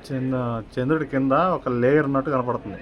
చంద్రుడి కింద ఒక లేయర్ ఉన్నట్టు కనపడుతుంది.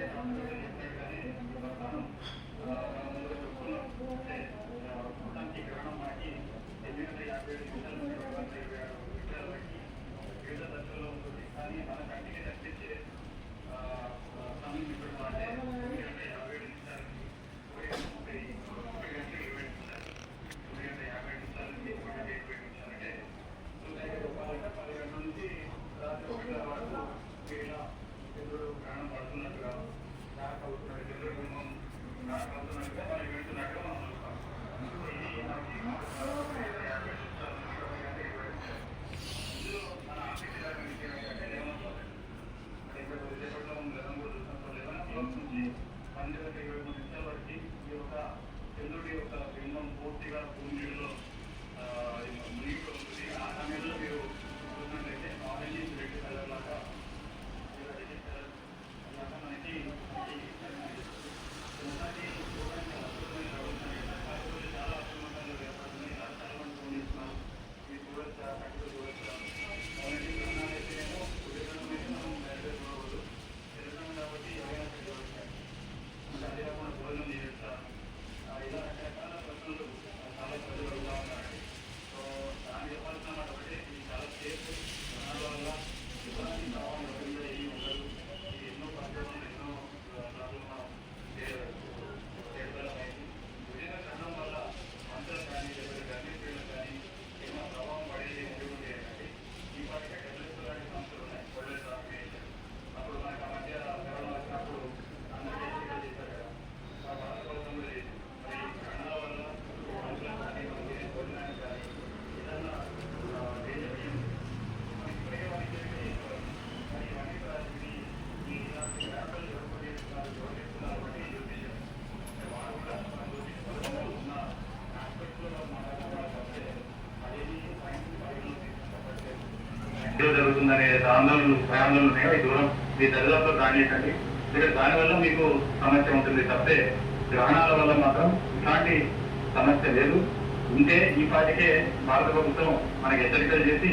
జరుగుతుందనే ఆందోళన దూరం మీ దరిదాపులో రానియకండి. దానివల్ల మీకు సమస్య ఉంటుంది తప్పే గ్రహణాల వల్ల మాత్రం ఇలాంటి సమస్య లేదు. ఉంటే ఈ పాటికే భారత ప్రభుత్వం మనకి హెచ్చరికలు చేసి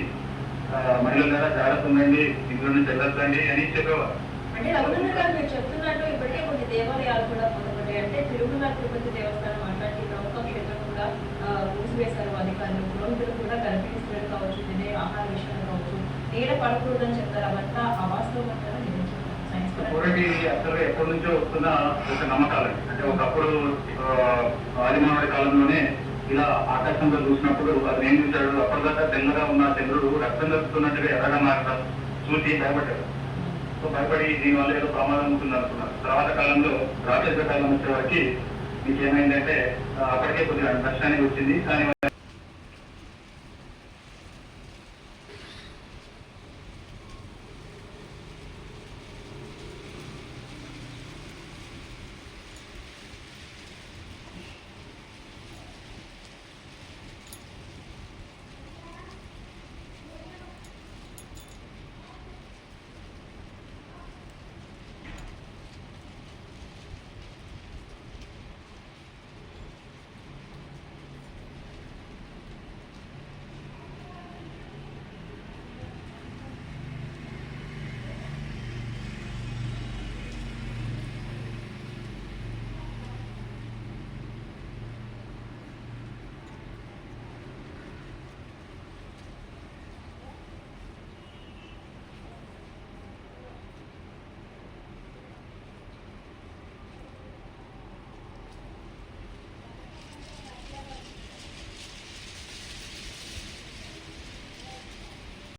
మహిళల ద్వారా జాగ్రత్త ఉండండి, ఇంట్లో నుంచి వెళ్ళొద్దండి అని చెప్పేవారు. అంటే రఘునందన్ గారు మీరు చెప్తున్నట్టు ఇప్పటికే కొన్ని దేవాలయాలు కూడా పొందబడ్డాయి. అంటే తిరుమల తిరుపతి దేవస్థానం అట్లాంటి ప్రముఖ క్షేత్రం కూడా మూసివేశారు అధికారులు. పురోహితులు కూడా గర్భిణీస్తులు కావచ్చు, తినే ఆహార విషయాలు కావచ్చు, నీడ పడకూడదని చెప్తారు. అవంతా అవాస్తవం అంటారా? అసలు ఎప్పటి నుంచో వస్తున్న ఒక నమ్మకాలండి. అంటే ఒకప్పుడు ఆదిమానవుడి కాలంలోనే ఇలా ఆకాశంలో చూసినప్పుడు అది ఏం చూశాడు, అప్పటిదాకా తెల్లగా ఉన్న చంద్రుడు రక్తం దొరుకుతున్నట్టుగా ఎర్రగా మారడం చూసి భయపడ్డాడు. సో భయపడి దీనివల్ల ఏదో ప్రమాదం ఉంటుంది అనుకున్నారు. తర్వాత కాలంలో రాక్షస కాలం వచ్చే వరకు మీకు ఏమైందంటే అప్పటికే కొద్దిగా నష్టానికి వచ్చింది. కానీ